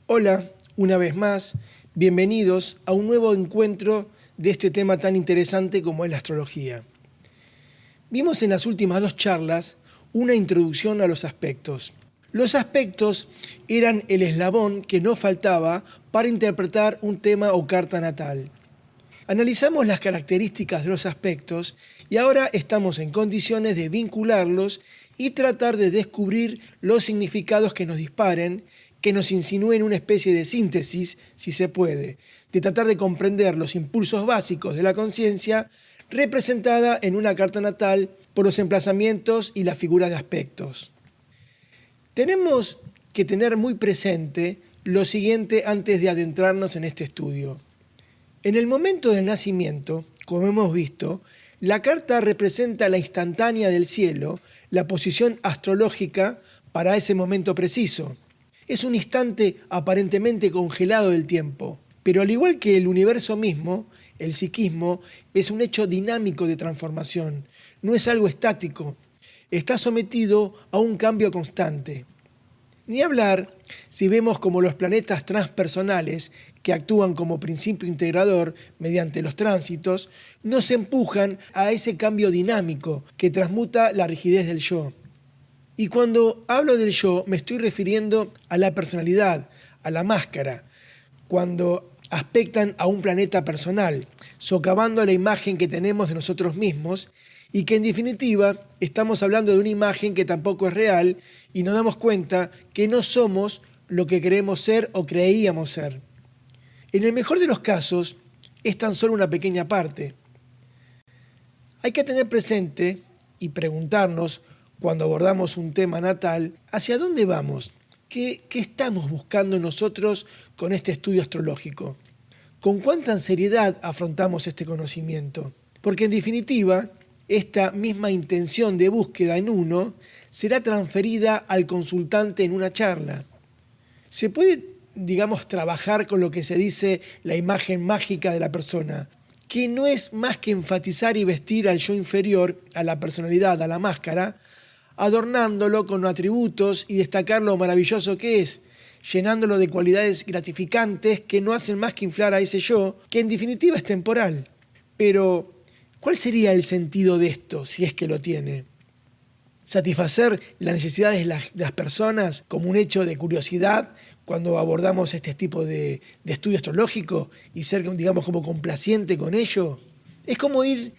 Hola, una vez más, bienvenidos a un nuevo encuentro de este tema tan interesante como es la astrología. Vimos en las últimas dos charlas una introducción a los aspectos. Los aspectos eran el eslabón que no faltaba para interpretar un tema o carta natal. Analizamos las características de los aspectos y ahora estamos en condiciones de vincularlos y tratar de descubrir los significados que nos disparen, que nos insinúen una especie de síntesis, si se puede, de tratar de comprender los impulsos básicos de la conciencia representada en una carta natal por los emplazamientos y las figuras de aspectos. Tenemos que tener muy presente lo siguiente antes de adentrarnos en este estudio. En el momento del nacimiento, como hemos visto, la carta representa la instantánea del cielo, la posición astrológica para ese momento preciso. Es un instante aparentemente congelado del tiempo, pero al igual que el universo mismo, el psiquismo es un hecho dinámico de transformación, no es algo estático, está sometido a un cambio constante. Ni hablar si vemos como los planetas transpersonales, que actúan como principio integrador mediante los tránsitos, nos empujan a ese cambio dinámico que transmuta la rigidez del yo. Y cuando hablo del yo, me estoy refiriendo a la personalidad, a la máscara, cuando aspectan a un planeta personal, socavando la imagen que tenemos de nosotros mismos y que en definitiva estamos hablando de una imagen que tampoco es real y nos damos cuenta que no somos lo que creemos ser o creíamos ser. En el mejor de los casos, es tan solo una pequeña parte. Hay que tener presente y preguntarnos, cuando abordamos un tema natal, ¿hacia dónde vamos? ¿Qué estamos buscando nosotros con este estudio astrológico? ¿Con cuánta seriedad afrontamos este conocimiento? Porque en definitiva, esta misma intención de búsqueda en uno será transferida al consultante en una charla. Se puede, trabajar con lo que se dice la imagen mágica de la persona, que no es más que enfatizar y vestir al yo inferior, a la personalidad, a la máscara, adornándolo con atributos y destacar lo maravilloso que es, llenándolo de cualidades gratificantes que no hacen más que inflar a ese yo, que en definitiva es temporal. Pero, ¿cuál sería el sentido de esto, si es que lo tiene? ¿Satisfacer las necesidades de las personas como un hecho de curiosidad cuando abordamos este tipo de estudio astrológico y ser, como complaciente con ello? Es como ir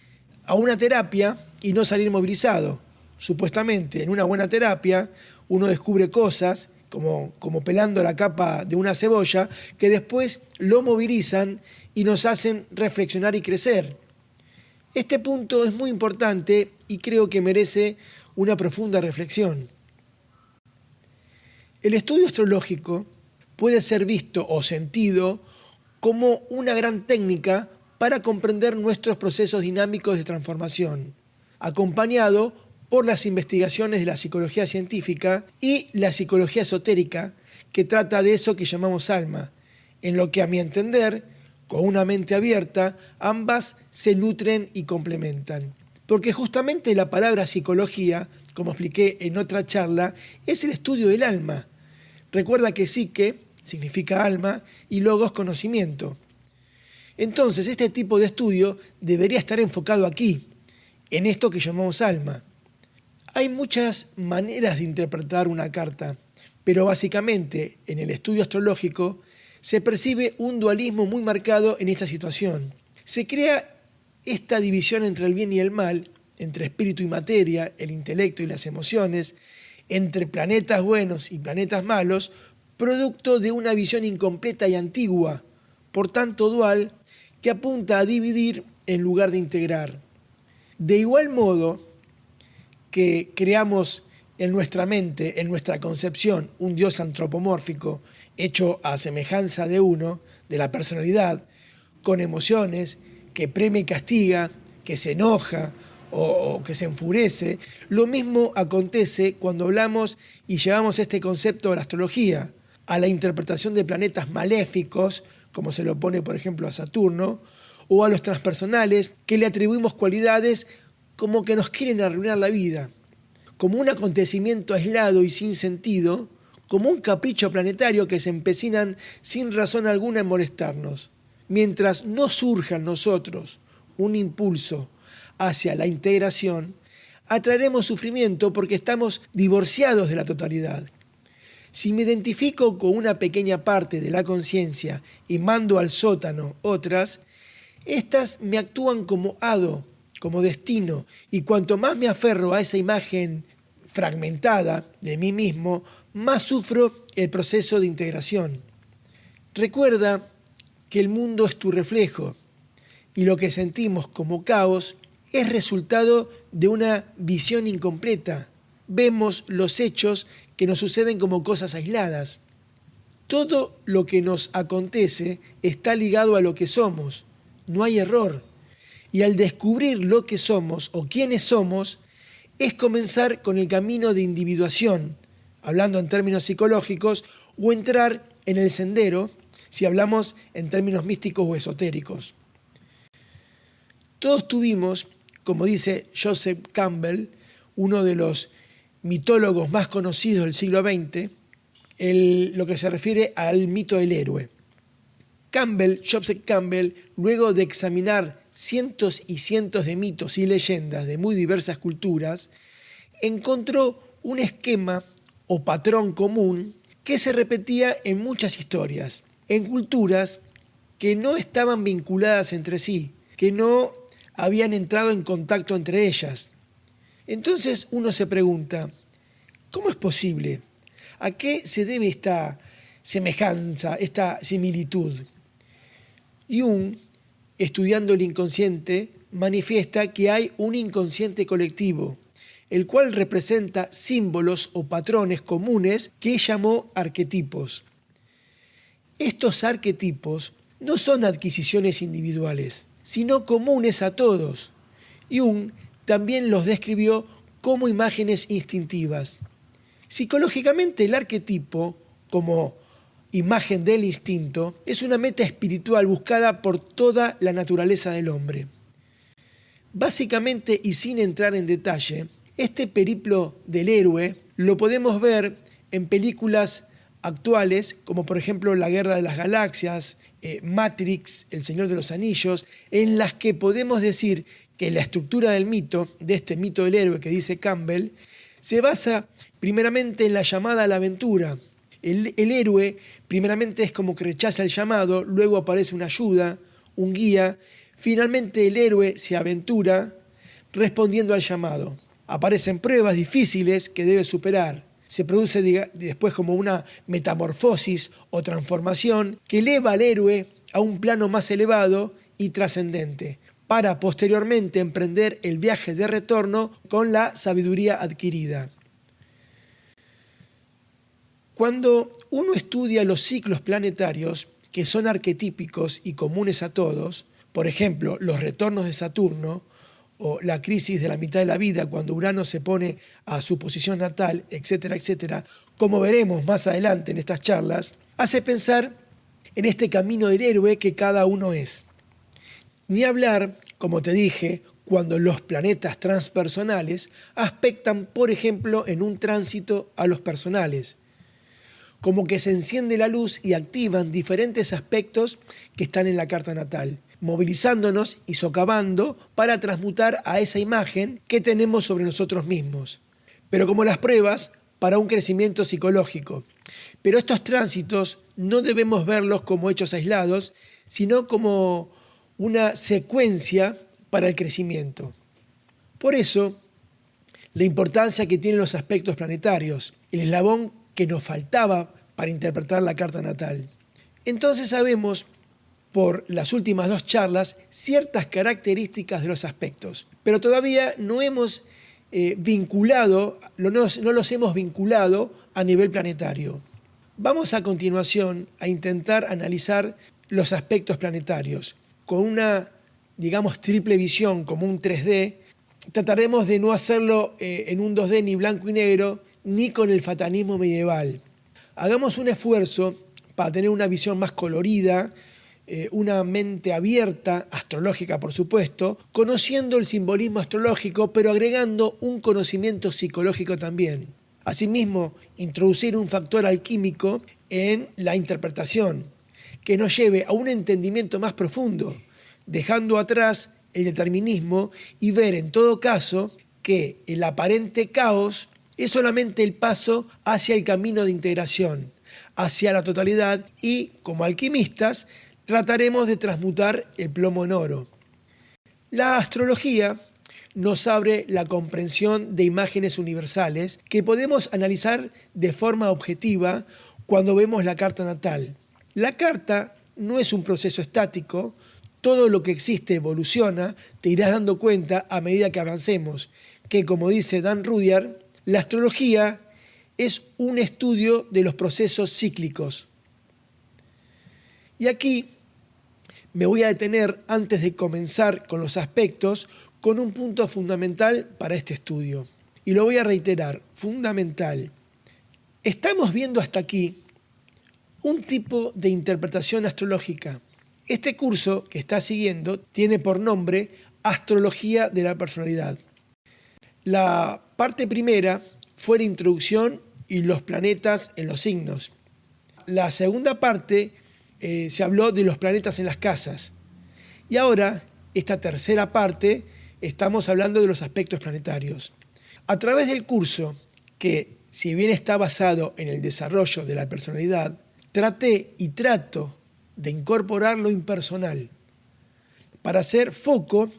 a una terapia y no salir movilizado. Supuestamente, en una buena terapia, uno descubre cosas, como pelando la capa de una cebolla, que después lo movilizan y nos hacen reflexionar y crecer. Este punto es muy importante y creo que merece una profunda reflexión. El estudio astrológico puede ser visto o sentido como una gran técnica para comprender nuestros procesos dinámicos de transformación, acompañado por las investigaciones de la psicología científica y la psicología esotérica, que trata de eso que llamamos alma, en lo que a mi entender, con una mente abierta, ambas se nutren y complementan. Porque justamente la palabra psicología, como expliqué en otra charla, es el estudio del alma. Recuerda que psique significa alma y logos conocimiento. Entonces, este tipo de estudio debería estar enfocado aquí, en esto que llamamos alma. Hay muchas maneras de interpretar una carta, pero básicamente en el estudio astrológico se percibe un dualismo muy marcado en esta situación. Se crea esta división entre el bien y el mal, entre espíritu y materia, el intelecto y las emociones, entre planetas buenos y planetas malos, producto de una visión incompleta y antigua, por tanto dual, que apunta a dividir en lugar de integrar. De igual modo que creamos en nuestra mente, en nuestra concepción, un Dios antropomórfico hecho a semejanza de uno, de la personalidad, con emociones, que premia y castiga, que se enoja o que se enfurece, lo mismo acontece cuando hablamos y llevamos este concepto a la astrología, a la interpretación de planetas maléficos, como se lo pone por ejemplo a Saturno, o a los transpersonales, que le atribuimos cualidades como que nos quieren arruinar la vida, como un acontecimiento aislado y sin sentido, como un capricho planetario que se empecinan sin razón alguna en molestarnos. Mientras no surja en nosotros un impulso hacia la integración, atraeremos sufrimiento porque estamos divorciados de la totalidad. Si me identifico con una pequeña parte de la conciencia y mando al sótano otras, estas me actúan como hado, como destino, y cuanto más me aferro a esa imagen fragmentada de mí mismo, más sufro el proceso de integración. Recuerda que el mundo es tu reflejo y lo que sentimos como caos es resultado de una visión incompleta. Vemos los hechos que nos suceden como cosas aisladas. Todo lo que nos acontece está ligado a lo que somos. No hay error. Y al descubrir lo que somos o quiénes somos, es comenzar con el camino de individuación, hablando en términos psicológicos, o entrar en el sendero, si hablamos en términos místicos o esotéricos. Todos tuvimos, como dice Joseph Campbell, uno de los mitólogos más conocidos del siglo XX, lo que se refiere al mito del héroe. Joseph Campbell, luego de examinar cientos y cientos de mitos y leyendas de muy diversas culturas, encontró un esquema o patrón común que se repetía en muchas historias, en culturas que no estaban vinculadas entre sí, que no habían entrado en contacto entre ellas. Entonces uno se pregunta, ¿cómo es posible? ¿A qué se debe esta semejanza, esta similitud? Jung, estudiando el inconsciente, manifiesta que hay un inconsciente colectivo, el cual representa símbolos o patrones comunes que llamó arquetipos. Estos arquetipos no son adquisiciones individuales, sino comunes a todos. Jung también los describió como imágenes instintivas. Psicológicamente, el arquetipo, como imagen del instinto, es una meta espiritual buscada por toda la naturaleza del hombre. Básicamente, y sin entrar en detalle, este periplo del héroe lo podemos ver en películas actuales, como por ejemplo La Guerra de las Galaxias, Matrix, El Señor de los Anillos, en las que podemos decir que la estructura del mito, de este mito del héroe que dice Campbell, se basa primeramente en la llamada a la aventura. El héroe primeramente es como que rechaza el llamado, luego aparece una ayuda, un guía, finalmente el héroe se aventura respondiendo al llamado. Aparecen pruebas difíciles que debe superar. Se produce después como una metamorfosis o transformación que eleva al héroe a un plano más elevado y trascendente, para posteriormente emprender el viaje de retorno con la sabiduría adquirida. Cuando uno estudia los ciclos planetarios, que son arquetípicos y comunes a todos, por ejemplo, los retornos de Saturno o la crisis de la mitad de la vida cuando Urano se pone a su posición natal, etcétera, etcétera, como veremos más adelante en estas charlas, hace pensar en este camino del héroe que cada uno es. Ni hablar, como te dije, cuando los planetas transpersonales aspectan, por ejemplo, en un tránsito a los personales, como que se enciende la luz y activan diferentes aspectos que están en la carta natal, movilizándonos y socavando para transmutar a esa imagen que tenemos sobre nosotros mismos. Pero como las pruebas para un crecimiento psicológico. Pero estos tránsitos no debemos verlos como hechos aislados, sino como una secuencia para el crecimiento. Por eso, la importancia que tienen los aspectos planetarios, el eslabón que nos faltaba para interpretar la carta natal. Entonces sabemos, por las últimas dos charlas, ciertas características de los aspectos, pero todavía no hemos no los hemos vinculado a nivel planetario. Vamos a continuación a intentar analizar los aspectos planetarios con una, digamos, triple visión, como un 3D. Trataremos de no hacerlo en un 2D ni blanco y negro, ni con el fatalismo medieval. Hagamos un esfuerzo para tener una visión más colorida, una mente abierta, astrológica por supuesto, conociendo el simbolismo astrológico, pero agregando un conocimiento psicológico también. Asimismo, introducir un factor alquímico en la interpretación, que nos lleve a un entendimiento más profundo, dejando atrás el determinismo y ver en todo caso que el aparente caos es solamente el paso hacia el camino de integración, hacia la totalidad y, como alquimistas, trataremos de transmutar el plomo en oro. La astrología nos abre la comprensión de imágenes universales que podemos analizar de forma objetiva cuando vemos la carta natal. La carta no es un proceso estático, todo lo que existe evoluciona, te irás dando cuenta a medida que avancemos, que como dice Dan Rudyard, la astrología es un estudio de los procesos cíclicos. Y aquí me voy a detener antes de comenzar con los aspectos con un punto fundamental para este estudio. Y lo voy a reiterar, fundamental. Estamos viendo hasta aquí un tipo de interpretación astrológica. Este curso que está siguiendo tiene por nombre Astrología de la Personalidad. La parte primera fue la introducción y los planetas en los signos. La segunda parte se habló de los planetas en las casas. Y ahora, esta tercera parte, estamos hablando de los aspectos planetarios. A través del curso, que si bien está basado en el desarrollo de la personalidad, traté y trato de incorporar lo impersonal para hacer foco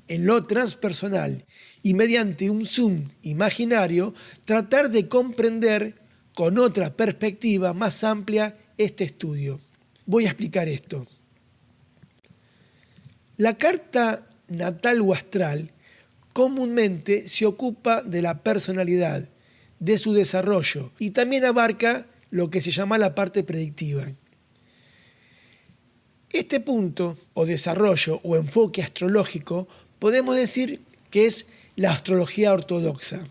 en lo transpersonal y mediante un zoom imaginario tratar de comprender con otra perspectiva más amplia este estudio. Voy a explicar esto. La carta natal o astral comúnmente se ocupa de la personalidad, de su desarrollo y también abarca lo que se llama la parte predictiva. Este punto o desarrollo o enfoque astrológico podemos decir que es la astrología ortodoxa.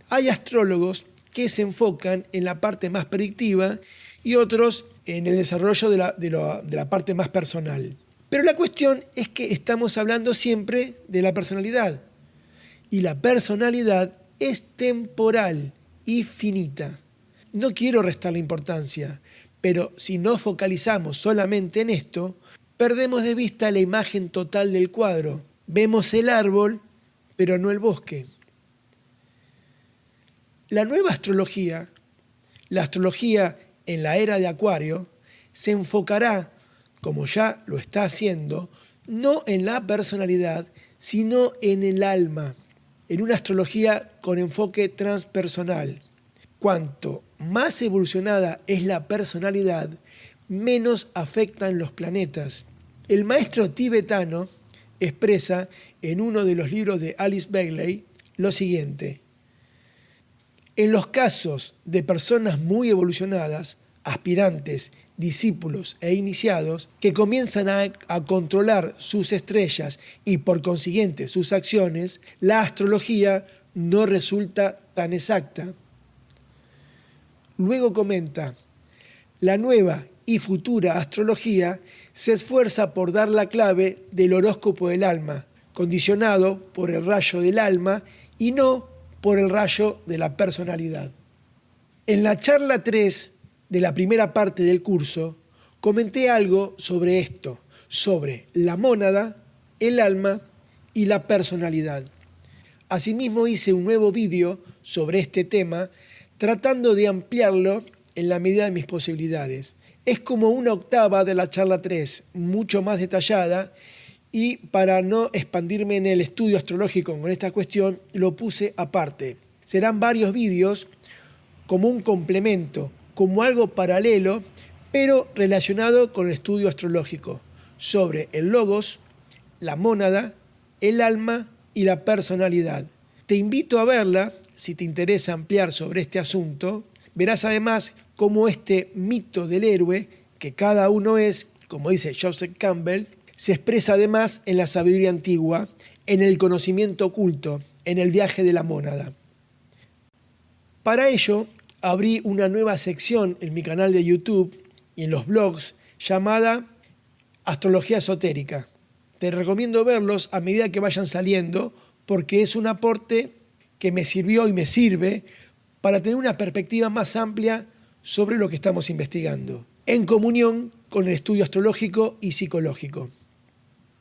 Hay astrólogos que se enfocan en la parte más predictiva y otros en el desarrollo de la parte más personal. Pero la cuestión es que estamos hablando siempre de la personalidad. Y la personalidad es temporal y finita. No quiero restarle importancia, pero si nos focalizamos solamente en esto, perdemos de vista la imagen total del cuadro. Vemos el árbol, pero no el bosque. La nueva astrología, la astrología en la era de Acuario, se enfocará, como ya lo está haciendo, no en la personalidad, sino en el alma, en una astrología con enfoque transpersonal. Cuanto más evolucionada es la personalidad, menos afectan los planetas. El maestro tibetano expresa en uno de los libros de Alice Bailey lo siguiente: en los casos de personas muy evolucionadas, aspirantes, discípulos e iniciados, que comienzan a controlar sus estrellas y por consiguiente sus acciones, la astrología no resulta tan exacta. Luego comenta: la nueva y futura astrología se esfuerza por dar la clave del horóscopo del alma, condicionado por el rayo del alma y no por el rayo de la personalidad. En la charla 3 de la primera parte del curso, comenté algo sobre esto, sobre la mónada, el alma y la personalidad. Asimismo hice un nuevo vídeo sobre este tema, tratando de ampliarlo en la medida de mis posibilidades. Es como una octava de la charla 3, mucho más detallada, y para no expandirme en el estudio astrológico con esta cuestión, lo puse aparte. Serán varios vídeos como un complemento, como algo paralelo, pero relacionado con el estudio astrológico, sobre el logos, la mónada, el alma y la personalidad. Te invito a verla si te interesa ampliar sobre este asunto. Verás además cómo este mito del héroe, que cada uno es, como dice Joseph Campbell, se expresa además en la sabiduría antigua, en el conocimiento oculto, en el viaje de la mónada. Para ello, abrí una nueva sección en mi canal de YouTube y en los blogs llamada Astrología Esotérica. Te recomiendo verlos a medida que vayan saliendo porque es un aporte que me sirvió y me sirve para tener una perspectiva más amplia sobre lo que estamos investigando, en comunión con el estudio astrológico y psicológico.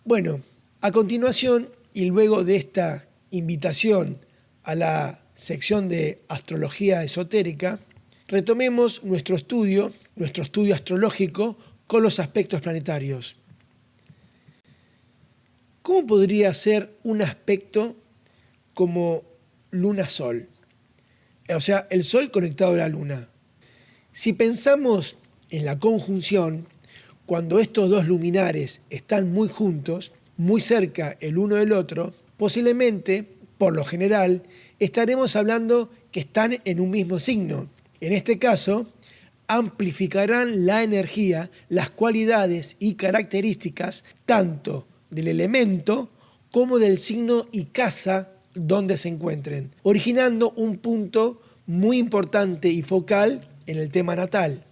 Bueno, a continuación, y luego de esta invitación a la sección de astrología esotérica, retomemos nuestro estudio astrológico con los aspectos planetarios. ¿Cómo podría ser un aspecto como Luna-Sol? O sea, el Sol conectado a la Luna. Si pensamos en la conjunción, cuando estos dos luminares están muy juntos, muy cerca el uno del otro, posiblemente, por lo general, estaremos hablando que están en un mismo signo. En este caso, amplificarán la energía, las cualidades y características tanto del elemento como del signo y casa donde se encuentren, originando un punto muy importante y focal en el tema natal.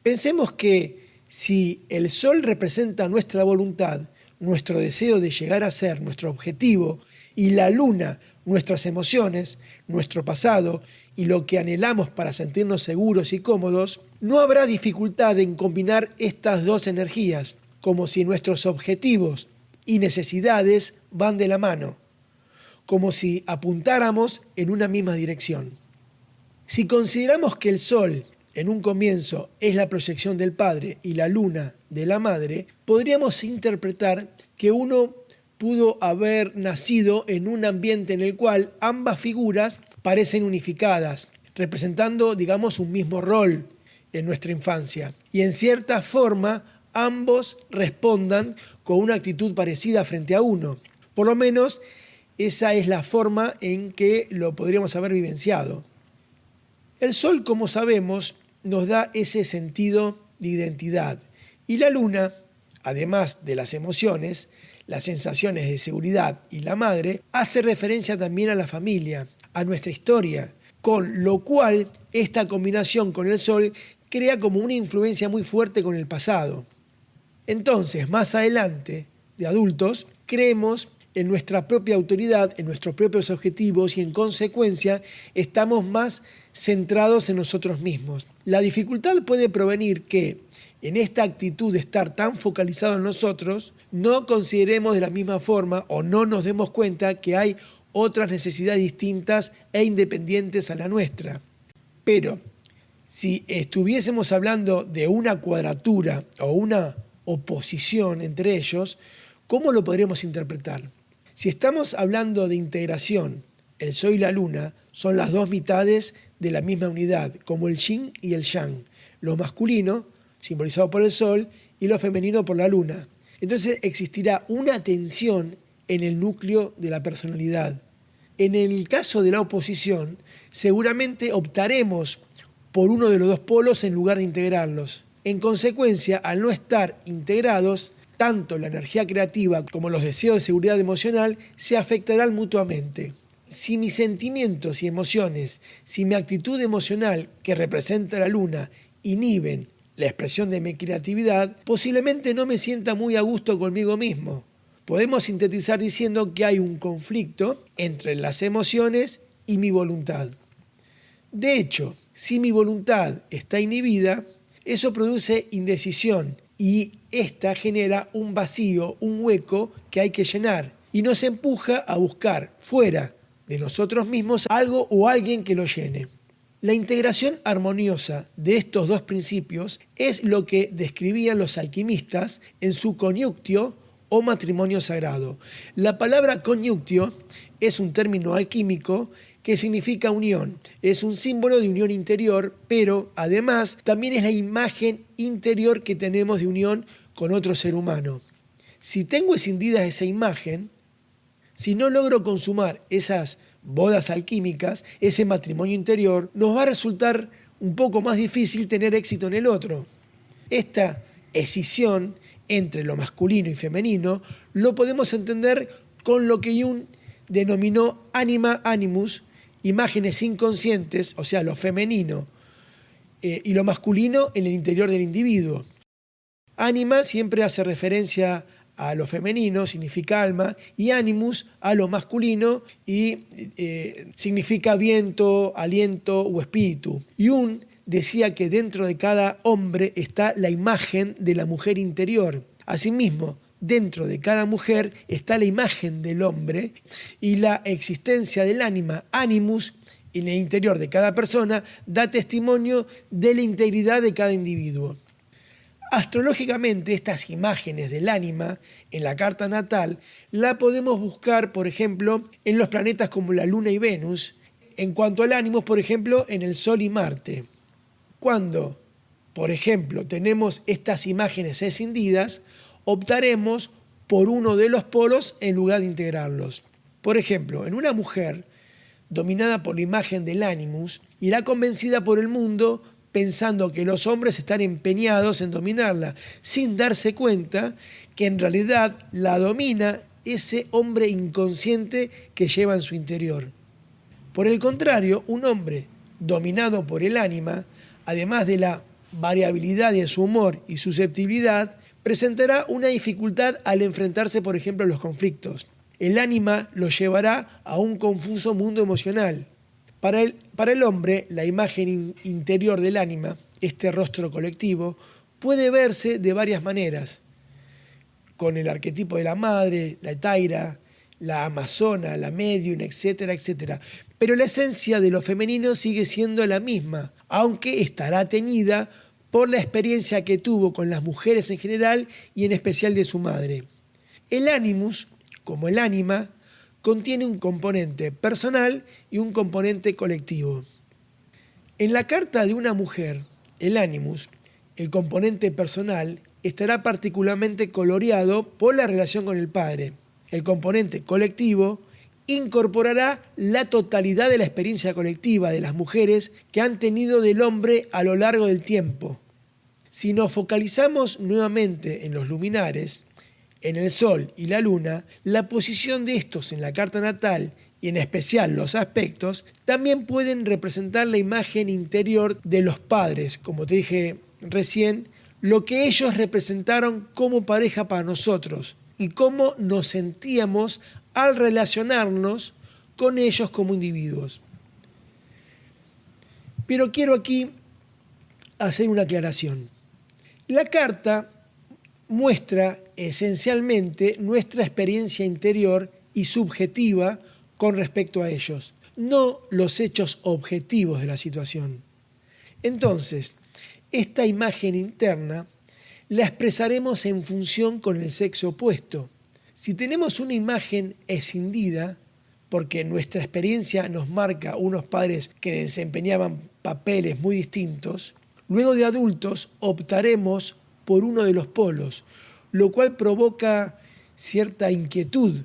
Pensemos que si el Sol representa nuestra voluntad, nuestro deseo de llegar a ser, nuestro objetivo, y la Luna, nuestras emociones, nuestro pasado y lo que anhelamos para sentirnos seguros y cómodos, no habrá dificultad en combinar estas dos energías, como si nuestros objetivos y necesidades van de la mano, como si apuntáramos en una misma dirección. Si consideramos que el Sol, en un comienzo, es la proyección del Padre y la Luna de la Madre, podríamos interpretar que uno pudo haber nacido en un ambiente en el cual ambas figuras parecen unificadas, representando, digamos, un mismo rol en nuestra infancia. Y en cierta forma, ambos respondan con una actitud parecida frente a uno. Por lo menos, esa es la forma en que lo podríamos haber vivenciado. El Sol, como sabemos, nos da ese sentido de identidad. Y la Luna, además de las emociones, las sensaciones de seguridad y la madre, hace referencia también a la familia, a nuestra historia, con lo cual esta combinación con el Sol crea como una influencia muy fuerte con el pasado. Entonces, más adelante, de adultos, creemos en nuestra propia autoridad, en nuestros propios objetivos y en consecuencia estamos más centrados en nosotros mismos. La dificultad puede provenir que en esta actitud de estar tan focalizado en nosotros, no consideremos de la misma forma o no nos demos cuenta que hay otras necesidades distintas e independientes a la nuestra. Pero si estuviésemos hablando de una cuadratura o una oposición entre ellos, ¿cómo lo podríamos interpretar? Si estamos hablando de integración, el Sol y la Luna son las dos mitades de la misma unidad, como el Yin y el Yang, lo masculino, simbolizado por el Sol, y lo femenino por la Luna. Entonces existirá una tensión en el núcleo de la personalidad. En el caso de la oposición, seguramente optaremos por uno de los dos polos en lugar de integrarlos. En consecuencia, al no estar integrados, tanto la energía creativa como los deseos de seguridad emocional se afectarán mutuamente. Si mis sentimientos y emociones, si mi actitud emocional que representa la Luna inhiben la expresión de mi creatividad, posiblemente no me sienta muy a gusto conmigo mismo. Podemos sintetizar diciendo que hay un conflicto entre las emociones y mi voluntad. De hecho, si mi voluntad está inhibida, eso produce indecisión y esta genera un vacío, un hueco que hay que llenar y nos empuja a buscar fuera de nosotros mismos algo o alguien que lo llene. La integración armoniosa de estos dos principios es lo que describían los alquimistas en su coniunctio o matrimonio sagrado. La palabra coniunctio es un término alquímico que significa unión. Es un símbolo de unión interior, pero además también es la imagen interior que tenemos de unión con otro ser humano. Si tengo escindida esa imagen, si no logro consumar esas bodas alquímicas, ese matrimonio interior, nos va a resultar un poco más difícil tener éxito en el otro. Esta escisión entre lo masculino y femenino lo podemos entender con lo que Jung denominó anima animus, imágenes inconscientes, o sea, lo femenino y lo masculino en el interior del individuo. Anima siempre hace referencia a lo femenino, significa alma, y animus a lo masculino y significa viento, aliento o espíritu. Jung decía que dentro de cada hombre está la imagen de la mujer interior. Asimismo, dentro de cada mujer está la imagen del hombre y la existencia del ánima, animus, en el interior de cada persona, da testimonio de la integridad de cada individuo. Astrológicamente, estas imágenes del ánima en la carta natal la podemos buscar, por ejemplo, en los planetas como la Luna y Venus, en cuanto al ánimo, por ejemplo, en el Sol y Marte. Cuando, por ejemplo, tenemos estas imágenes escindidas, optaremos por uno de los polos en lugar de integrarlos. Por ejemplo, en una mujer dominada por la imagen del animus, irá convencida por el mundo pensando que los hombres están empeñados en dominarla, sin darse cuenta que en realidad la domina ese hombre inconsciente que lleva en su interior. Por el contrario, un hombre dominado por el ánima, además de la variabilidad de su humor y susceptibilidad, presentará una dificultad al enfrentarse, por ejemplo, a los conflictos. El ánima lo llevará a un confuso mundo emocional. Para el hombre, la imagen interior del ánima, este rostro colectivo, puede verse de varias maneras, con el arquetipo de la madre, la etaira, la amazona, la medium, etcétera, etcétera. Pero la esencia de lo femenino sigue siendo la misma, aunque estará teñida por la experiencia que tuvo con las mujeres en general y en especial de su madre. El animus, como el ánima, contiene un componente personal y un componente colectivo. En la carta de una mujer, el animus, el componente personal, estará particularmente coloreado por la relación con el padre. El componente colectivo incorporará la totalidad de la experiencia colectiva de las mujeres que han tenido del hombre a lo largo del tiempo. Si nos focalizamos nuevamente en los luminares, en el Sol y la Luna, la posición de estos en la carta natal y en especial los aspectos, también pueden representar la imagen interior de los padres, como te dije recién, lo que ellos representaron como pareja para nosotros y cómo nos sentíamos al relacionarnos con ellos como individuos. Pero quiero aquí hacer una aclaración. La carta muestra esencialmente nuestra experiencia interior y subjetiva con respecto a ellos, no los hechos objetivos de la situación. Entonces, esta imagen interna la expresaremos en función con el sexo opuesto. Si tenemos una imagen escindida, porque nuestra experiencia nos marca unos padres que desempeñaban papeles muy distintos, luego de adultos optaremos por uno de los polos, lo cual provoca cierta inquietud.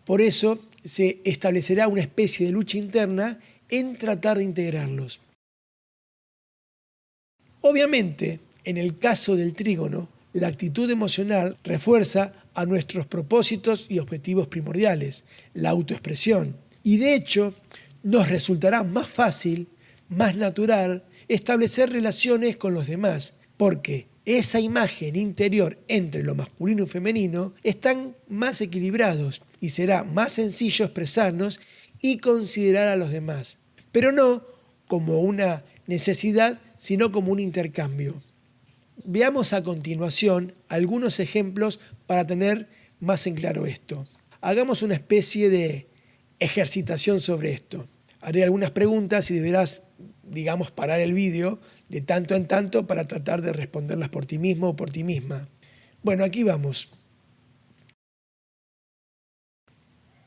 Por eso se establecerá una especie de lucha interna en tratar de integrarlos. Obviamente, en el caso del trígono, la actitud emocional refuerza a nuestros propósitos y objetivos primordiales, la autoexpresión. Y de hecho, nos resultará más fácil, más natural, establecer relaciones con los demás, porque esa imagen interior entre lo masculino y femenino están más equilibrados y será más sencillo expresarnos y considerar a los demás, pero no como una necesidad, sino como un intercambio. Veamos a continuación algunos ejemplos para tener más en claro esto. Hagamos una especie de ejercitación sobre esto. Haré algunas preguntas y deberás, parar el vídeo de tanto en tanto para tratar de responderlas por ti mismo o por ti misma. Bueno, aquí vamos.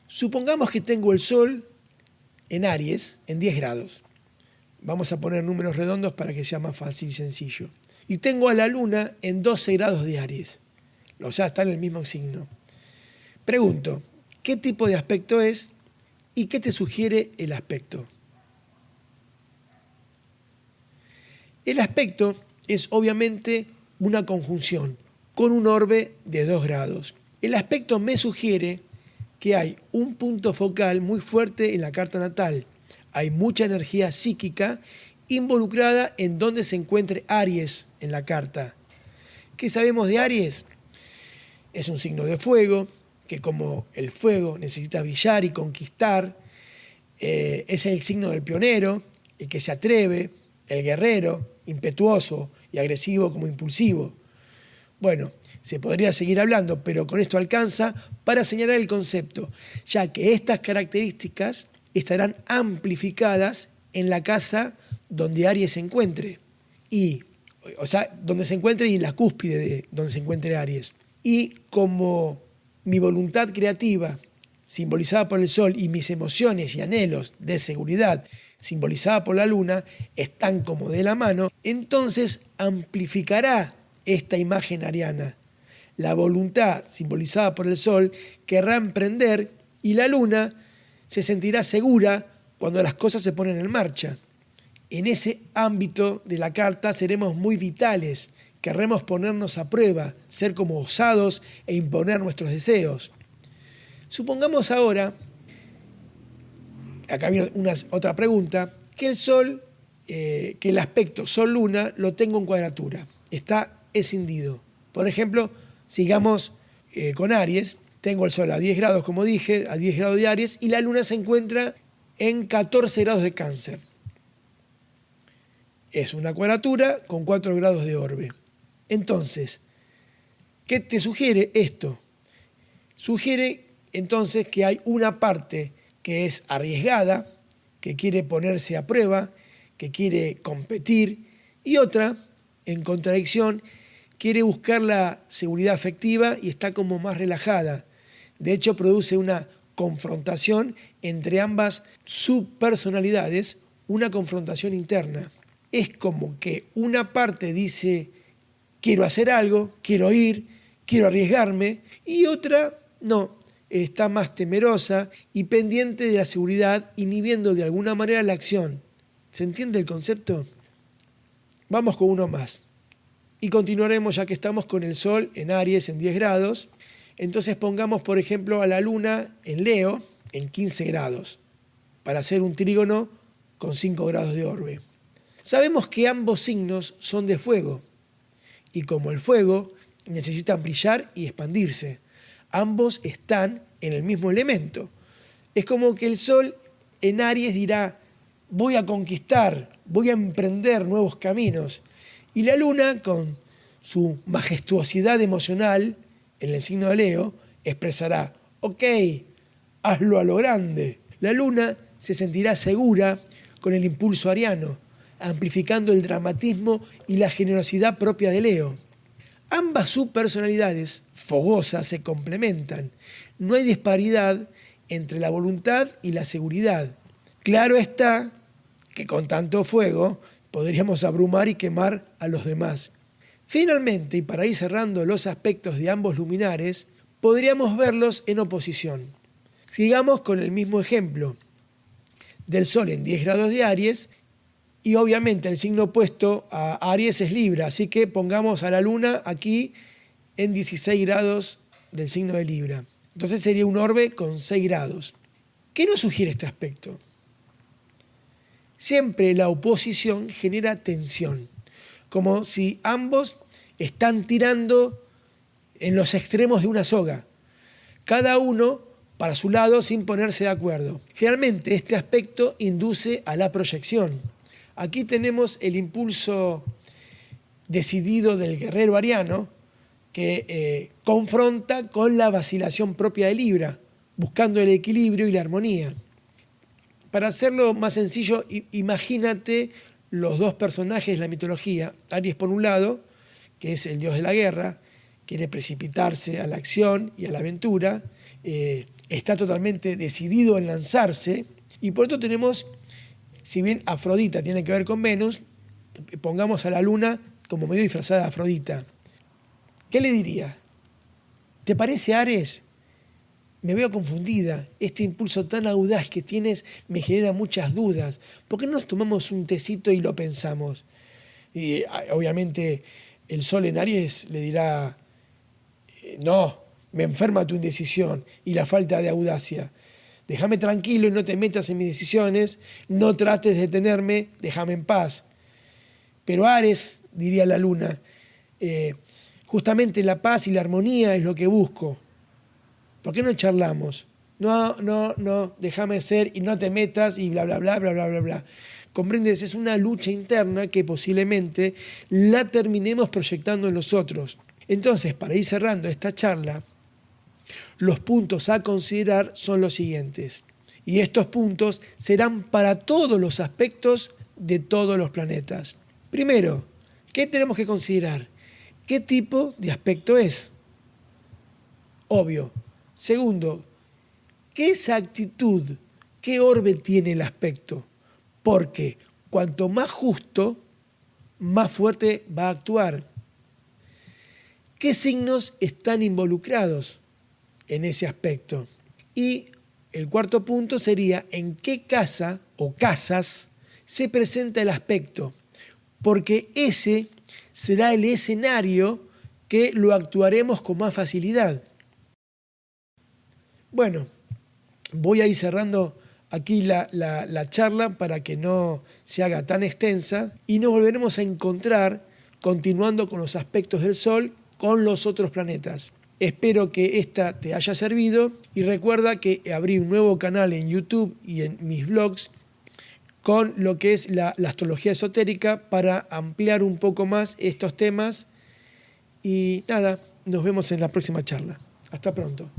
Supongamos que tengo el Sol en Aries en 10 grados. Vamos a poner números redondos para que sea más fácil y sencillo. Y tengo a la Luna en 12 grados de Aries. O sea, está en el mismo signo. Pregunto, ¿qué tipo de aspecto es y qué te sugiere el aspecto? El aspecto es obviamente una conjunción con un orbe de 2 grados. El aspecto me sugiere que hay un punto focal muy fuerte en la carta natal. Hay mucha energía psíquica involucrada en donde se encuentre Aries en la carta. ¿Qué sabemos de Aries? es un signo de fuego, que como el fuego necesita brillar y conquistar, es el signo del pionero, el que se atreve, el guerrero, impetuoso y agresivo como impulsivo. Bueno, se podría seguir hablando, pero con esto alcanza para señalar el concepto, ya que estas características estarán amplificadas en la casa donde Aries se encuentre, donde se encuentre y en la cúspide de donde se encuentre Aries. Y como mi voluntad creativa, simbolizada por el Sol, y mis emociones y anhelos de seguridad, simbolizada por la Luna, están como de la mano, entonces amplificará esta imagen ariana. La voluntad, simbolizada por el Sol, querrá emprender y la Luna se sentirá segura cuando las cosas se ponen en marcha. En ese ámbito de la carta seremos muy vitales, querremos ponernos a prueba, ser como osados e imponer nuestros deseos. Supongamos ahora, acá viene otra pregunta, que el Sol, que el aspecto Sol-Luna lo tengo en cuadratura, está escindido. Por ejemplo, sigamos con Aries, tengo el Sol a 10 grados, como dije, a 10 grados de Aries, y la Luna se encuentra en 14 grados de Cáncer. Es una cuadratura con 4 grados de orbe. Entonces, ¿qué te sugiere esto? Sugiere entonces que hay una parte que es arriesgada, que quiere ponerse a prueba, que quiere competir, y otra, en contradicción, quiere buscar la seguridad afectiva y está como más relajada. De hecho, produce una confrontación entre ambas subpersonalidades, una confrontación interna. Es como que una parte dice, quiero hacer algo, quiero ir, quiero arriesgarme, y otra no, está más temerosa y pendiente de la seguridad, inhibiendo de alguna manera la acción. ¿Se entiende el concepto? Vamos con uno más. Y continuaremos ya que estamos con el Sol en Aries en 10 grados. Entonces pongamos, por ejemplo, a la Luna en Leo en 15 grados, para hacer un trígono con 5 grados de orbe. Sabemos que ambos signos son de fuego, y como el fuego, necesitan brillar y expandirse. Ambos están en el mismo elemento. Es como que el Sol en Aries dirá, voy a conquistar, voy a emprender nuevos caminos. Y la Luna, con su majestuosidad emocional, en el signo de Leo, expresará, ok, hazlo a lo grande. La Luna se sentirá segura con el impulso ariano, amplificando el dramatismo y la generosidad propia de Leo. Ambas subpersonalidades fogosas se complementan. No hay disparidad entre la voluntad y la seguridad. Claro está que con tanto fuego podríamos abrumar y quemar a los demás. Finalmente, y para ir cerrando los aspectos de ambos luminares, podríamos verlos en oposición. Sigamos con el mismo ejemplo del Sol en 10 grados de Aries, y obviamente el signo opuesto a Aries es Libra, así que pongamos a la Luna aquí en 16 grados del signo de Libra. Entonces sería un orbe con 6 grados. ¿Qué nos sugiere este aspecto? Siempre la oposición genera tensión, como si ambos están tirando en los extremos de una soga, cada uno para su lado sin ponerse de acuerdo. Generalmente este aspecto induce a la proyección. Aquí tenemos el impulso decidido del guerrero ariano que confronta con la vacilación propia de Libra, buscando el equilibrio y la armonía. Para hacerlo más sencillo, imagínate los dos personajes de la mitología. Aries por un lado, que es el dios de la guerra, quiere precipitarse a la acción y a la aventura, está totalmente decidido en lanzarse, y por otro tenemos, si bien Afrodita tiene que ver con Venus, pongamos a la Luna como medio disfrazada de Afrodita. ¿Qué le diría? ¿Te parece, Ares? Me veo confundida. Este impulso tan audaz que tienes me genera muchas dudas. ¿Por qué no nos tomamos un tecito y lo pensamos? Y obviamente el Sol en Aries le dirá, no, me enferma tu indecisión y la falta de audacia. Déjame tranquilo y no te metas en mis decisiones, no trates de detenerme, déjame en paz. Pero Ares, diría la Luna, Justamente la paz y la armonía es lo que busco. ¿Por qué no charlamos? No, déjame ser y no te metas y bla, bla, bla, bla, bla, bla, bla. ¿Comprendes? Es una lucha interna que posiblemente la terminemos proyectando en los otros. Entonces, para ir cerrando esta charla, los puntos a considerar son los siguientes. Y estos puntos serán para todos los aspectos de todos los planetas. Primero, ¿qué tenemos que considerar? ¿Qué tipo de aspecto es? Obvio. Segundo, ¿qué exactitud, qué orbe tiene el aspecto? Porque cuanto más justo, más fuerte va a actuar. ¿Qué signos están involucrados en ese aspecto? Y el cuarto punto sería en qué casa o casas se presenta el aspecto, porque ese será el escenario que lo actuaremos con más facilidad. Bueno, voy a ir cerrando aquí la charla para que no se haga tan extensa y nos volveremos a encontrar continuando con los aspectos del Sol con los otros planetas. Espero que esta te haya servido y recuerda que abrí un nuevo canal en YouTube y en mis blogs con lo que es la astrología esotérica para ampliar un poco más estos temas y nada, nos vemos en la próxima charla. Hasta pronto.